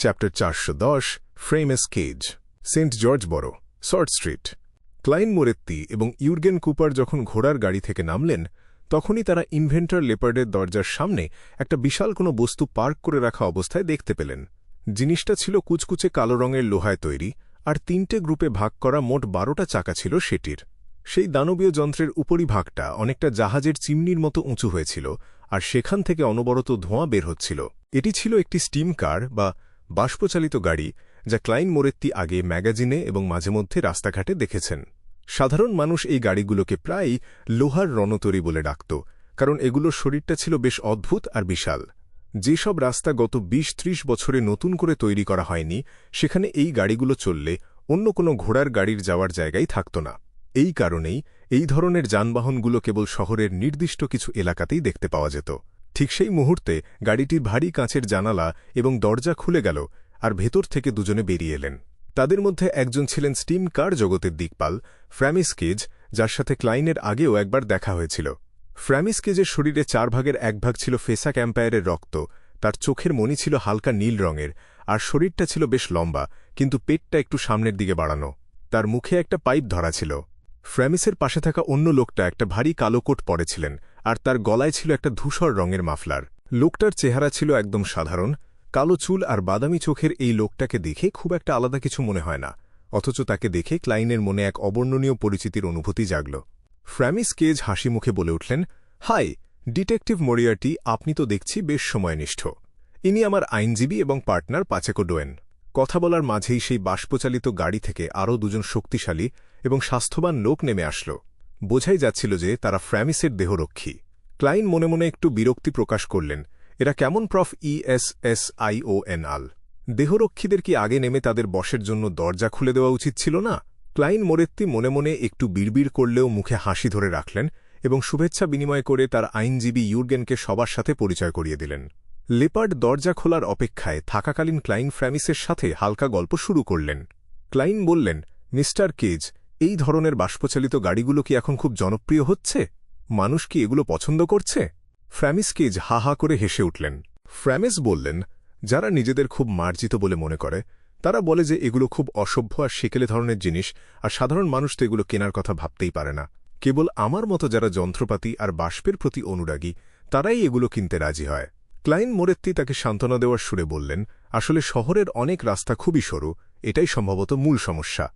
Chapter 410 ফ্রেমিস cage Saint George বরো sort street ক্লাইন মোরেত্তি এবং Jürgen Cooper যখন ঘোড়ার গাড়ি থেকে নামলেন তখনই তারা ইনভেন্টর লেপার্ডের দরজার সামনে একটা বিশাল কোনো বস্তু পার্ক করে রাখা অবস্থায় দেখতে পেলেন। জিনিসটা ছিল কুচকুচে কালো রঙের লোহায় তৈরি, আর 3টে গ্রুপে ভাগ করা মোট 12টা চাকা ছিল সেটির। সেই দানবীয় যন্ত্রের উপরিভাগটা অনেকটা জাহাজের চিমনির মতো উঁচু হয়েছিল, আর সেখান থেকে অনবরত ধোঁয়া বের হচ্ছিল। এটি ছিল একটি স্টিম কার বা বাষ্পচালিত গাড়ি, যা ক্লাইন মোরেত্তি আগে ম্যাগাজিনে এবং মাঝেমধ্যে রাস্তাঘাটে দেখেছেন। সাধারণ মানুষ এই গাড়িগুলোকে প্রায়ই লোহার রণতরী বলে ডাকত, কারণ এগুলোর শরীরটা ছিল বেশ অদ্ভুত আর বিশাল। যেসব রাস্তা গত ২০-৩০ বছরে নতুন করে তৈরি করা হয়নি, সেখানে এই গাড়িগুলো চললে অন্য কোনো ঘোড়ার গাড়ির যাওয়ার জায়গাই থাকত না। এই কারণেই এই ধরনের যানবাহনগুলো কেবল শহরের নির্দিষ্ট কিছু এলাকাতেই দেখতে পাওয়া যেত। ঠিক সেই মুহূর্তে গাড়িটির ভারী কাঁচের জানালা এবং দরজা খুলে গেল, আর ভেতর থেকে দুজনে বেরিয়ে এলেন। তাদের মধ্যে একজন ছিলেন স্টিম কার জগতের দিকপাল ফ্রেমিস কেজ, যার সাথে ক্লাইনের আগেও একবার দেখা হয়েছিল। ফ্রেমিস কেজের শরীরে 4 ভাগের 1 ভাগ ছিল ফেসা ক্যাম্পায়ারের রক্ত, তার চোখের মণি ছিল হালকা নীল রঙের, আর শরীরটা ছিল বেশ লম্বা, কিন্তু পেটটা একটু সামনের দিকে বাড়ানো। তার মুখে একটা পাইপ ধরা ছিল। ফ্রেমিসের পাশে থাকা অন্য লোকটা একটা ভারী কালো কোট পরেছিলেন, আর তার গলায় ছিল একটা ধূসর রঙের মাফলার। লোকটার চেহারা ছিল একদম সাধারণ, কালো চুল আর বাদামি চোখের এই লোকটাকে দেখে খুব একটা আলাদা কিছু মনে হয় না, অথচ তাকে দেখে ক্লাইনের মনে এক অবর্ণনীয় পরিচিতির অনুভূতি জাগল। ফ্রেমিস কেজ হাসি মুখে বলে উঠলেন, হাই ডিটেকটিভ মরিয়ার্টি, আপনি তো দেখছি বেশ সময়নিষ্ঠ। ইনি আমার আইনজীবী এবং পার্টনার পাচেকো ডোয়েন। কথা বলার মাঝেই সেই বাষ্পচালিত গাড়ি থেকে আরও দুজন শক্তিশালী এবং স্বাস্থ্যবান লোক নেমে আসল। বোঝাই যাচ্ছিল যে তারা ফ্রেমিসের দেহরক্ষী। ক্লাইন মনে মনে একটু বিরক্তি প্রকাশ করলেন, এরা কেমন প্রফ ESSIONAL। দেহরক্ষীদের কি আগে নেমে তাদের বসের জন্য দরজা খুলে দেওয়া উচিত ছিল না? ক্লাইন মোরেত্তি মনে মনে একটু বিড়বিড় করলেও মুখে হাসি ধরে রাখলেন এবং শুভেচ্ছা বিনিময় করে তার আইনজীবী ইউর্গেনকে সবার সাথে পরিচয় করিয়ে দিলেন। লেপার্ড দরজা খোলার অপেক্ষায় থাকাকালীন ক্লাইন ফ্রেমিসের সাথে হালকা গল্প শুরু করলেন। ক্লাইন বললেন, মিস্টার কেজ, এই ধরনের বাষ্পচালিত গাড়িগুলো কি এখন খুব জনপ্রিয় হচ্ছে? মানুষ কি এগুলো পছন্দ করছে? ফ্রেমিস কেজ হা হা করে হেসে উঠলেন। ফ্রেমিস বললেন, যারা নিজেদের খুব মার্জিত বলে মনে করে তারা বলে যে এগুলো খুব অসভ্য আর সেকেলে ধরনের জিনিস, আর সাধারণ মানুষ তো এগুলো কেনার কথা ভাবতেই পারে না। কেবল আমার মতো যারা যন্ত্রপাতি আর বাষ্পের প্রতি অনুরাগী তারাই এগুলো কিনতে রাজি হয়। ক্লাইন মোরেত্তি তাকে সান্ত্বনা দেওয়ার সুরে বললেন, আসলে শহরের অনেক রাস্তা খুবই সরু, এটাই সম্ভবত মূল সমস্যা।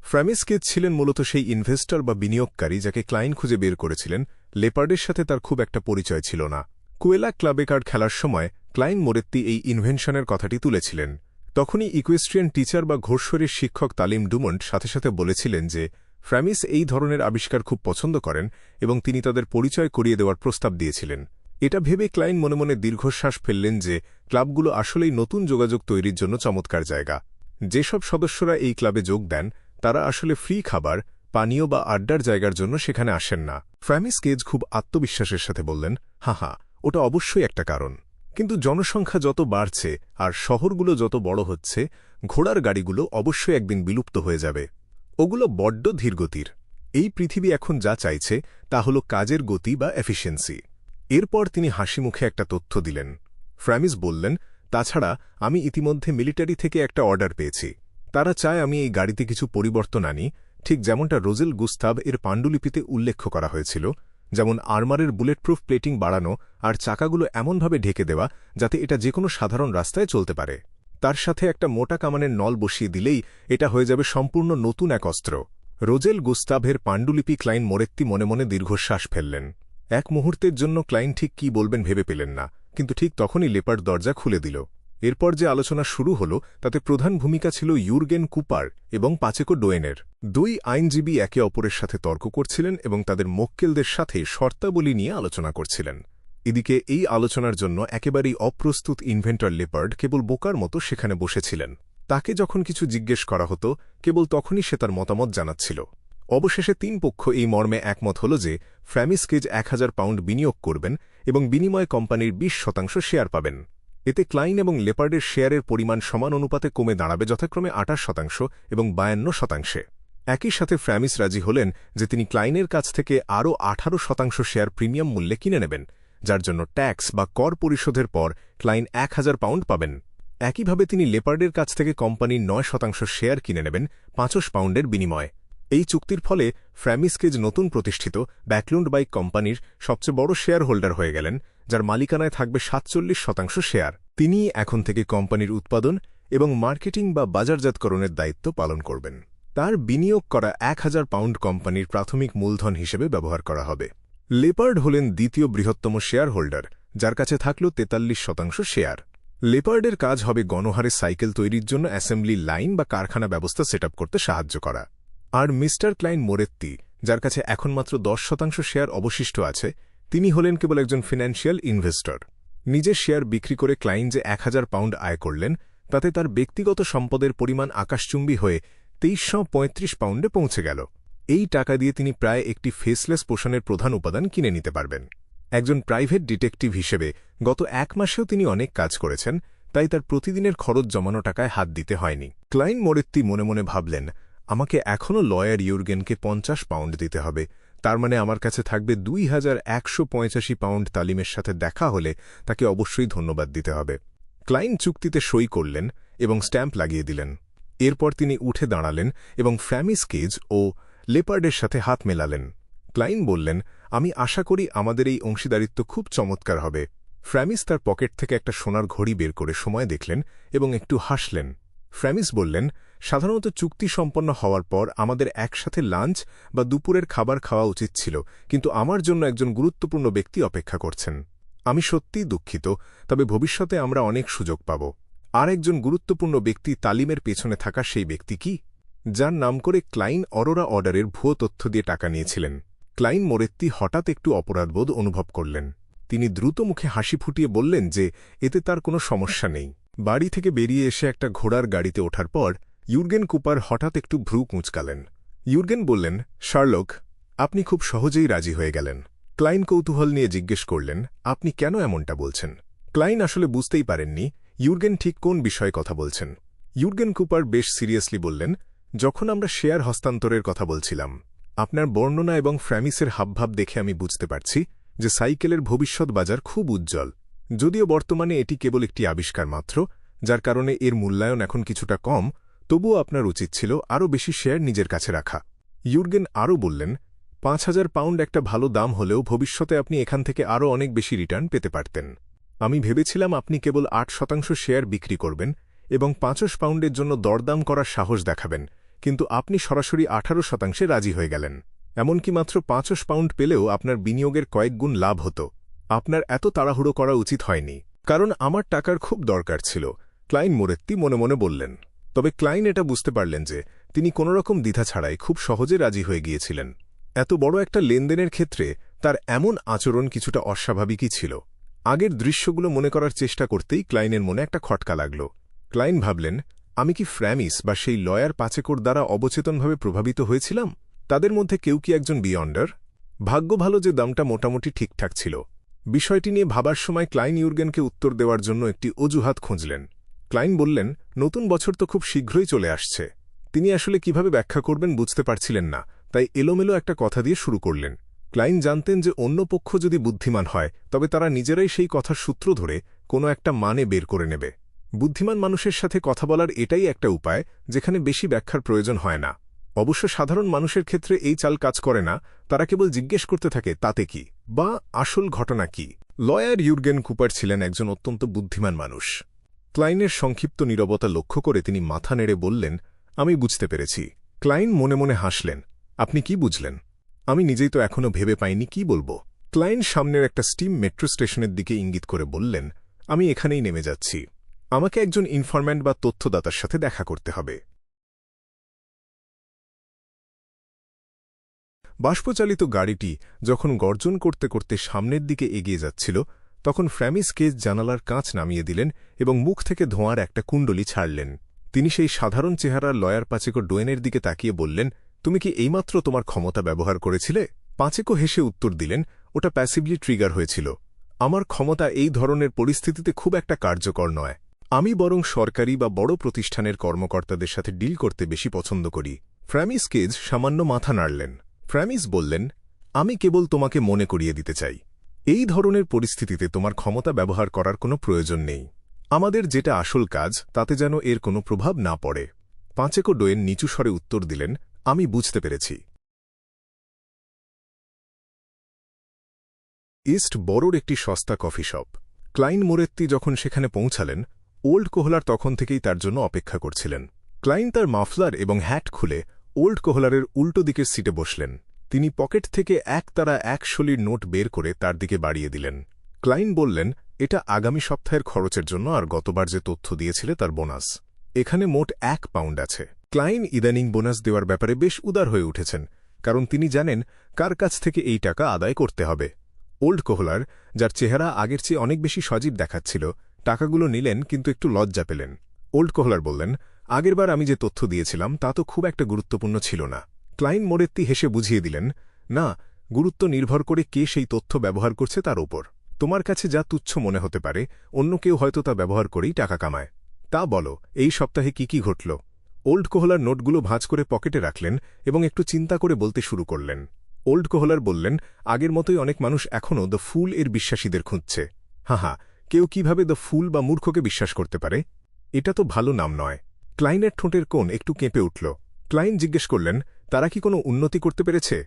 ফ্রেমিস কেজ ছিলেন মূলত সেই ইনভেস্টর বা বিনিয়োগকারী যাকে ক্লাইন খুঁজে বের করেছিলেন। লেপার্ডের সাথে তার খুব একটা পরিচয় ছিল না। কুয়েলা ক্লাবে কার্ড খেলার সময় ক্লাইন মোরেত্তি এই ইনভেনশনের কথাটি তুলেছিলেন। তখনই ইকুয়েস্ট্রিয়ান টিচার বা ঘোড়শরীর শিক্ষক তালিম ডুমন্ট সাথে সাথে বলেছিলেন যে ফ্রেমিস এই ধরনের আবিষ্কার খুব পছন্দ করেন এবং তিনি তাদের পরিচয় করিয়ে দেওয়ার প্রস্তাব দিয়েছিলেন। এটা ভেবে ক্লাইন মনে মনে দীর্ঘশ্বাস ফেললেন যে ক্লাবগুলো আসলেই নতুন যোগাযোগ তৈরির জন্য চমৎকার জায়গা। যেসব সদস্যরা এই ক্লাবে যোগ দেন তারা আসলে ফ্রি খাবার, পানীয় বা আড্ডার জায়গার জন্য সেখানে আসেন না। ফ্রেমিস কেজ খুব আত্মবিশ্বাসের সাথে বললেন, হা, ওটা অবশ্যই একটা কারণ, কিন্তু জনসংখ্যা যত বাড়ছে আর শহরগুলো যত বড় হচ্ছে, ঘোড়ার গাড়িগুলো অবশ্যই একদিন বিলুপ্ত হয়ে যাবে। ওগুলো বড্ড ধীরগতির। এই পৃথিবী এখন যা চাইছে তা হল কাজের গতি বা এফিসিয়েন্সি। এরপর তিনি হাসি মুখে একটা তথ্য দিলেন। ফ্রেমিস বললেন, তাছাড়া আমি ইতিমধ্যে মিলিটারি থেকে একটা অর্ডার পেয়েছি। তারা চায় আমি এই গাড়িতে কিছু পরিবর্তন আনি, ঠিক যেমনটা রোজেল গুস্তাভ এর পাণ্ডুলিপিতে উল্লেখ করা হয়েছিল, যেমন আর্মারের বুলেটপ্রুফ প্লেটিং বাড়ানো আর চাকাগুলো এমনভাবে ঢেকে দেওয়া যাতে এটা যে কোনো সাধারণ রাস্তায় চলতে পারে। তার সাথে একটা মোটা কামানের নল বসিয়ে দিলেই এটা হয়ে যাবে সম্পূর্ণ নতুন এক অস্ত্র। রোজেল গুস্তাভের পাণ্ডুলিপি ক্লাইন মোরেত্তি মনে মনে দীর্ঘশ্বাস ফেললেন। এক মুহূর্তের জন্য ক্লাইন ঠিক কি বলবেন ভেবে পেলেন না, কিন্তু ঠিক তখনই লেপার্ড দরজা খুলে দিল। এরপর যে আলোচনা শুরু হল তাতে প্রধান ভূমিকা ছিল ইউর্গেন কুপার এবং পাচেকো ডোয়েনের। 2 আইনজীবী একে অপরের সাথে তর্ক করছিলেন এবং তাদের মক্কেলদের সাথে শর্তাবলী নিয়ে আলোচনা করছিলেন। এদিকে এই আলোচনার জন্য একেবারেই অপ্রস্তুত ইনভেন্টর লেপার্ড কেবল বোকার মতো সেখানে বসেছিলেন। তাকে যখন কিছু জিজ্ঞেস করা হতো কেবল তখনই সে তার মতামত জানাচ্ছিল। অবশেষে 3 পক্ষ এই মর্মে একমত হল যে ফ্রেমিস কেজ 1000 পাউন্ড বিনিয়োগ করবেন এবং বিনিময় কোম্পানির 20% শেয়ার পাবেন। এতে ক্লাইন এবং লেপার্ডের শেয়ারের পরিমাণ সমান অনুপাতে কমে দাঁড়াবে যথাক্রমে 28% এবং 52%। একই সাথে ফ্রেমিস রাজি হলেন যে তিনি ক্লাইনের কাছ থেকে আরও 18% শেয়ার প্রিমিয়াম মূল্যে কিনে নেবেন, যার জন্য ট্যাক্স বা কর পরিশোধের পর ক্লাইন 1000 পাউন্ড পাবেন। একইভাবে তিনি লেপার্ডের কাছ থেকে কোম্পানির 9% শেয়ার কিনে নেবেন 500 পাউন্ডের বিনিময়ে। এই চুক্তির ফলে ফ্র্যামিস কেজ নতুন প্রতিষ্ঠিত ব্যাকলুন্ড বাইক কোম্পানির সবচেয়ে বড় শেয়ার হোল্ডার হয়ে গেলেন, যার মালিকানায় থাকবে 47% শেয়ার। তিনি এখন থেকে কোম্পানির উৎপাদন এবং মার্কেটিং বা বাজারজাতকরণের দায়িত্ব পালন করবেন। তার বিনিয়োগ করা 1000 পাউন্ড কোম্পানির প্রাথমিক মূলধন হিসেবে ব্যবহার করা হবে। লেপার্ড হলেন দ্বিতীয় বৃহত্তম শেয়ার হোল্ডার, যার কাছে থাকল 43% শেয়ার। লেপার্ডের কাজ হবে গণহারে সাইকেল তৈরির জন্য অ্যাসেম্বলি লাইন বা কারখানা ব্যবস্থা সেট করতে সাহায্য করা। আর মিস্টার ক্লাইন মোরেত্তি, যার কাছে এখন মাত্র 10% শেয়ার অবশিষ্ট আছে, তিনি হলেন কেবল একজন ফিন্যান্সিয়াল ইনভেস্টর। নিজের শেয়ার বিক্রি করে ক্লাইন যে 1000 পাউন্ড আয় করলেন, তাতে তার ব্যক্তিগত সম্পদের পরিমাণ আকাশচুম্বী হয়ে 2335 পাউন্ডে পৌঁছে গেল। এই টাকা দিয়ে তিনি প্রায় একটি ফেসলেস পোষণের প্রধান উপাদান কিনে নিতে পারবেন। একজন প্রাইভেট ডিটেকটিভ হিসেবে গত 1 মাসেও তিনি অনেক কাজ করেছেন, তাই তার প্রতিদিনের খরচ জমানো টাকায় হাত দিতে হয়নি। ক্লাইন মোরেত্তি মনে মনে ভাবলেন, আমাকে এখনও লয়ার ইউর্গেনকে 50 পাউন্ড দিতে হবে, তার মানে আমার কাছে থাকবে 2185 পাউন্ড। তালিমের সাথে দেখা হলে তাকে অবশ্যই ধন্যবাদ দিতে হবে। ক্লাইন চুক্তিতে সই করলেন এবং স্ট্যাম্প লাগিয়ে দিলেন। এরপর তিনি উঠে দাঁড়ালেন এবং ফ্র্যামিস কেজ ও লেপার্ডের সাথে হাত মেলালেন। ক্লাইন বললেন, আমি আশা করি আমাদের এই অংশীদারিত্ব খুব চমৎকার হবে। ফ্র্যামিস তার পকেট থেকে একটা সোনার ঘড়ি বের করে সময় দেখলেন এবং একটু হাসলেন। ফ্র্যামিস বললেন, সাধারণত চুক্তি সম্পন্ন হওয়ার পর আমাদের একসাথে লাঞ্চ বা দুপুরের খাবার খাওয়া উচিত ছিল, কিন্তু আমার জন্য একজন গুরুত্বপূর্ণ ব্যক্তি অপেক্ষা করছেন। আমি সত্যিই দুঃখিত, তবে ভবিষ্যতে আমরা অনেক সুযোগ পাব। আর একজন গুরুত্বপূর্ণ ব্যক্তি তালিমের পেছনে থাকা সেই ব্যক্তি কি, যার নাম করে ক্লাইন অরোরা অর্ডারের ভুয়ো তথ্য দিয়ে টাকা নিয়েছিলেন। ক্লাইন মোরেত্তি হঠাৎ একটু অপরাধবোধ অনুভব করলেন। তিনি দ্রুত মুখে হাসি ফুটিয়ে বললেন যে এতে তার কোনো সমস্যা নেই। বাড়ি থেকে বেরিয়ে এসে একটা ঘোড়ার গাড়িতে ওঠার পর ইউর্গেন কুপার হঠাৎ একটু ভ্রু কুঁচকালেন। ইউর্গেন বললেন, শার্লক, আপনি খুব সহজেই রাজি হয়ে গেলেন। ক্লাইন কৌতূহল নিয়ে জিজ্ঞেস করলেন, আপনি কেন এমনটা বলছেন? ক্লাইন আসলে বুঝতেই পারেননি ইউর্গেন ঠিক কোন বিষয়ে কথা বলছেন। ইউর্গেন কুপার বেশ সিরিয়াসলি বললেন, যখন আমরা শেয়ার হস্তান্তরের কথা বলছিলাম, আপনার বর্ণনা এবং ফ্র্যামিসের হাবভাব দেখে আমি বুঝতে পারছি যে সাইকেলের ভবিষ্যৎ বাজার খুব উজ্জ্বল। যদিও বর্তমানে এটি কেবল একটি আবিষ্কার মাত্র, যার কারণে এর মূল্যায়ন এখন কিছুটা কম, তবুও আপনার উচিত ছিল আরও বেশি শেয়ার নিজের কাছে রাখা। ইউর্গেন আরও বললেন, 5000 পাউন্ড একটা ভালো দাম হলেও ভবিষ্যতে আপনি এখান থেকে আরও অনেক বেশি রিটার্ন পেতে পারতেন। আমি ভেবেছিলাম আপনি কেবল 8% শেয়ার বিক্রি করবেন এবং 50 পাউন্ডের জন্য দরদাম করার সাহস দেখাবেন, কিন্তু আপনি সরাসরি 18% রাজি হয়ে গেলেন। এমনকি মাত্র 50 পাউন্ড পেলেও আপনার বিনিয়োগের কয়েক গুণ লাভ হতো। আপনার এত তাড়াহুড়ো করা উচিত হয়নি, কারণ আমার টাকার খুব দরকার ছিল, ক্লাইন মোরেত্তি মনে মনে বললেন। তবে ক্লাইন এটা বুঝতে পারলেন যে তিনি কোনোরকম দ্বিধা ছাড়াই খুব সহজে রাজি হয়ে গিয়েছিলেন। এত বড় একটা লেনদেনের ক্ষেত্রে তার এমন আচরণ কিছুটা অস্বাভাবিকই ছিল। আগের দৃশ্যগুলো মনে করার চেষ্টা করতেই ক্লাইনের মনে একটা খটকা লাগল। ক্লাইন ভাবলেন, আমি কি ফ্র্যামিস বা সেই লয়ার পাচেকর দ্বারা অবচেতনভাবে প্রভাবিত হয়েছিলাম? তাদের মধ্যে কেউ কি একজন বিয়ন্ডার? ভাগ্য ভালো যে দামটা মোটামুটি ঠিকঠাক ছিল। বিষয়টি নিয়ে ভাবার সময় ক্লাইন ইউর্গেনকে উত্তর দেওয়ার জন্য একটি অজুহাত খুঁজলেন। ক্লাইন বললেন, নতুন বছর তো খুব শীঘ্রই চলে আসছে। তিনি আসলে কিভাবে ব্যাখ্যা করবেন বুঝতে পারছিলেন না, তাই এলোমেলো একটা কথা দিয়ে শুরু করলেন। ক্লাইন জানতেন যে অন্য পক্ষ যদি বুদ্ধিমান হয় তবে তারা নিজেরাই সেই কথার সূত্র ধরে কোনো একটা মানে বের করে নেবে। বুদ্ধিমান মানুষের সাথে কথা বলার এটাই একটা উপায় যেখানে বেশি ব্যাখ্যার প্রয়োজন হয় না। অবশ্য সাধারণ মানুষের ক্ষেত্রে এই চাল কাজ করে না, তারা কেবল জিজ্ঞেস করতে থাকে তাতে কি, বা আসল ঘটনা কি। লয়ার ইউর্গেন কুপার ছিলেন একজন অত্যন্ত বুদ্ধিমান মানুষ। ক্লাইনের সংক্ষিপ্ত নীরবতা লক্ষ্য করে তিনি মাথা নেড়ে বললেন, আমি বুঝতে পেরেছি। ক্লাইন মনে মনে হাসলেন, আপনি কি বুঝলেন? আমি নিজেই তো এখনও ভেবে পাইনি কি বলবো। ক্লাইন সামনের একটা স্টিম মেট্রো স্টেশনের দিকে ইঙ্গিত করে বললেন, আমি এখানেই নেমে যাচ্ছি। আমাকে একজন ইনফরম্যান্ট বা তথ্যদাতার সাথে দেখা করতে হবে। বাষ্পচালিত গাড়িটি যখন গর্জন করতে করতে সামনের দিকে এগিয়ে যাচ্ছিল, তখন ফ্র্যামিস কেজ জানালার কাঁচ নামিয়ে দিলেন এবং মুখ থেকে ধোঁয়ার একটা কুণ্ডলি ছাড়লেন। তিনি সেই সাধারণ চেহারার লয়ার পাচেকো ডোয়েনের দিকে তাকিয়ে বললেন, তুমি কি এইমাত্র তোমার ক্ষমতা ব্যবহার করেছিলে? পাচেকো হেসে উত্তর দিলেন, ওটা প্যাসিভলি ট্রিগার হয়েছিল। আমার ক্ষমতা এই ধরনের পরিস্থিতিতে খুব একটা কার্যকর নয়। আমি বরং সরকারি বা বড় প্রতিষ্ঠানের কর্মকর্তাদের সাথে ডিল করতে বেশি পছন্দ করি। ফ্র্যামিস কেজ সামান্য মাথা নাড়লেন। ফ্র্যামিস বললেন, আমি কেবল তোমাকে মনে করিয়ে দিতে চাই, এই ধরনের পরিস্থিতিতে তোমার ক্ষমতা ব্যবহার করার কোনো প্রয়োজন নেই। আমাদের যেটা আসল কাজ তাতে যেন এর কোনো প্রভাব না পড়ে। পাঁচেকো ডোয়েন নিচু স্বরে উত্তর দিলেন, আমি বুঝতে পেরেছি। ইস্ট বড়োর একটি সস্তা কফি শপ। ক্লাইন মোরেত্তি যখন সেখানে পৌঁছালেন, ওল্ড কোহলার তখন থেকেই তার জন্য অপেক্ষা করছিলেন। ক্লাইন তার মাফলার এবং হ্যাট খুলে ওল্ড কোহলারের উল্টো দিকের সিটে বসলেন। তিনি পকেট থেকে একতারা 100 নোট বের করে তার দিকে বাড়িয়ে দিলেন। ক্লাইন বললেন, এটা আগামী সপ্তাহের খরচের জন্য আর গতবার যে তথ্য দিয়েছিলে তার বোনাস। এখানে মোট 1 পাউন্ড আছে। ক্লাইন ইদানিং বোনাস দেওয়ার ব্যাপারে বেশ উদার হয়ে উঠেছেন, কারণ তিনি জানেন কার কাছ থেকে এই টাকা আদায় করতে হবে। ওল্ড কোহলার, যার চেহারা আগের চেয়ে অনেক বেশি সজীব দেখাচ্ছিল, টাকাগুলো নিলেন কিন্তু একটু লজ্জা পেলেন। ওল্ড কোহলার বললেন, আগেরবার আমি যে তথ্য দিয়েছিলাম তা তো খুব একটা গুরুত্বপূর্ণ ছিল না। ক্লাইন মোরেত্তি হেসে বুঝিয়ে দিলেন, না, গুরুত্ব নির্ভর করে কে সেই তথ্য ব্যবহার করছে তার ওপর। তোমার কাছে যা তুচ্ছ মনে হতে পারে, অন্য কেউ হয়তো তা ব্যবহার করেই টাকা কামায়। তা বলো, এই সপ্তাহে কি ঘটল? ওল্ড কোহলার নোটগুলো ভাঁজ করে পকেটে রাখলেন এবং একটু চিন্তা করে বলতে শুরু করলেন। ওল্ড কোহলার বললেন, আগের মতোই অনেক মানুষ এখনও দ্য ফুল এর বিশ্বাসীদের খুঁজছে। হা, কেউ কিভাবে দ্য ফুল বা মূর্খকে বিশ্বাস করতে পারে? এটা তো ভালো নাম নয়। ক্লাইনের ঠোঁটের কোণ একটু কেঁপে উঠল। ক্লাইন জিজ্ঞেস করলেন, তারা কি কোনো উন্নতি করতে পেরেছে?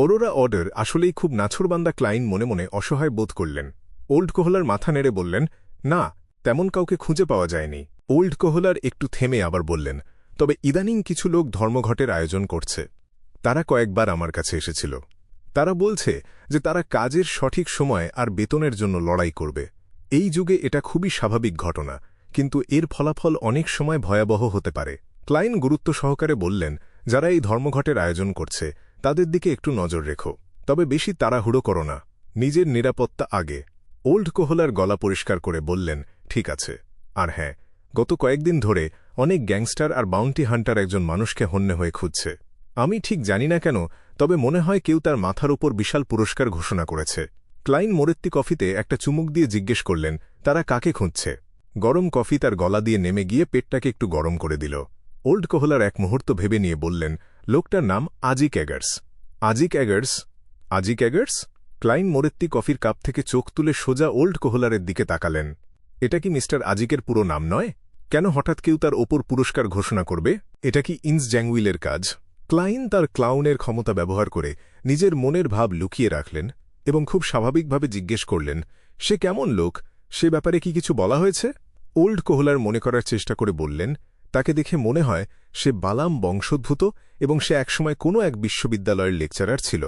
অরোরা অর্ডার আসলেই খুব নাছোড়বান্দা। ক্লাইন মনে মনে অসহায় বোধ করলেন। ওল্ড কোহলার মাথা নেড়ে বললেন, না, তেমন কাউকে খুঁজে পাওয়া যায়নি। ওল্ড কোহলার একটু থেমে আবার বললেন, তবে ইদানিং কিছু লোক ধর্মঘটের আয়োজন করছে। তারা কয়েকবার আমার কাছে এসেছিল। তারা বলছে যে তারা কাজের সঠিক সময় আর বেতনের জন্য লড়াই করবে। এই যুগে এটা খুবই স্বাভাবিক ঘটনা, কিন্তু এর ফলাফল অনেক সময় ভয়াবহ হতে পারে। ক্লাইন গুরুত্ব সহকারে বললেন, যারা এই ধর্মঘটের আয়োজন করছে তাদের দিকে একটু নজর রেখো, তবে বেশি তাড়াহুড়ো করো না। নিজের নিরাপত্তা আগে। ওল্ড কোহলার গলা পরিষ্কার করে বললেন, ঠিক আছে। আর হ্যাঁ, গত কয়েকদিন ধরে অনেক গ্যাংস্টার আর বাউন্টি হান্টার একজন মানুষকে হন্যে হয়ে খুঁজছে। আমি ঠিক জানি না কেন, তবে মনে হয় কেউ তার মাথার ওপর বিশাল পুরস্কার ঘোষণা করেছে। ক্লাইন মোরেত্তি কফিতে একটা চুমুক দিয়ে জিজ্ঞেস করলেন, তারা কাকে খুঁজছে? গরম কফি তার গলা দিয়ে নেমে গিয়ে পেটটাকে একটু গরম করে দিল। ওল্ড কোহলার এক মুহূর্ত ভেবে নিয়ে বললেন, লোকটার নাম আজিক এগার্স। আজিক এগার্স? আজিক এগার্স? ক্লাইন মোরেত্তি কফির কাপ থেকে চোখ তুলে সোজা ওল্ড কোহলারের দিকে তাকালেন। এটা কি মিস্টার আজিকের পুরো নাম নয়? কেন হঠাৎ কেউ তার ওপর পুরস্কার ঘোষণা করবে? এটা কি ইন্স জ্যাংউইলের কাজ? ক্লাইন তার ক্লাউনের ক্ষমতা ব্যবহার করে নিজের মনের ভাব লুকিয়ে রাখলেন এবং খুব স্বাভাবিকভাবে জিজ্ঞেস করলেন, সে কেমন লোক? সে ব্যাপারে কি কিছু বলা হয়েছে? ওল্ড কোহলার মনে করার চেষ্টা করে বললেন, তাকে দেখে মনে হয় সে বালাম বংশোদ্ভূত এবং সে একসময় কোনো এক বিশ্ববিদ্যালয়ের লেকচারার ছিল।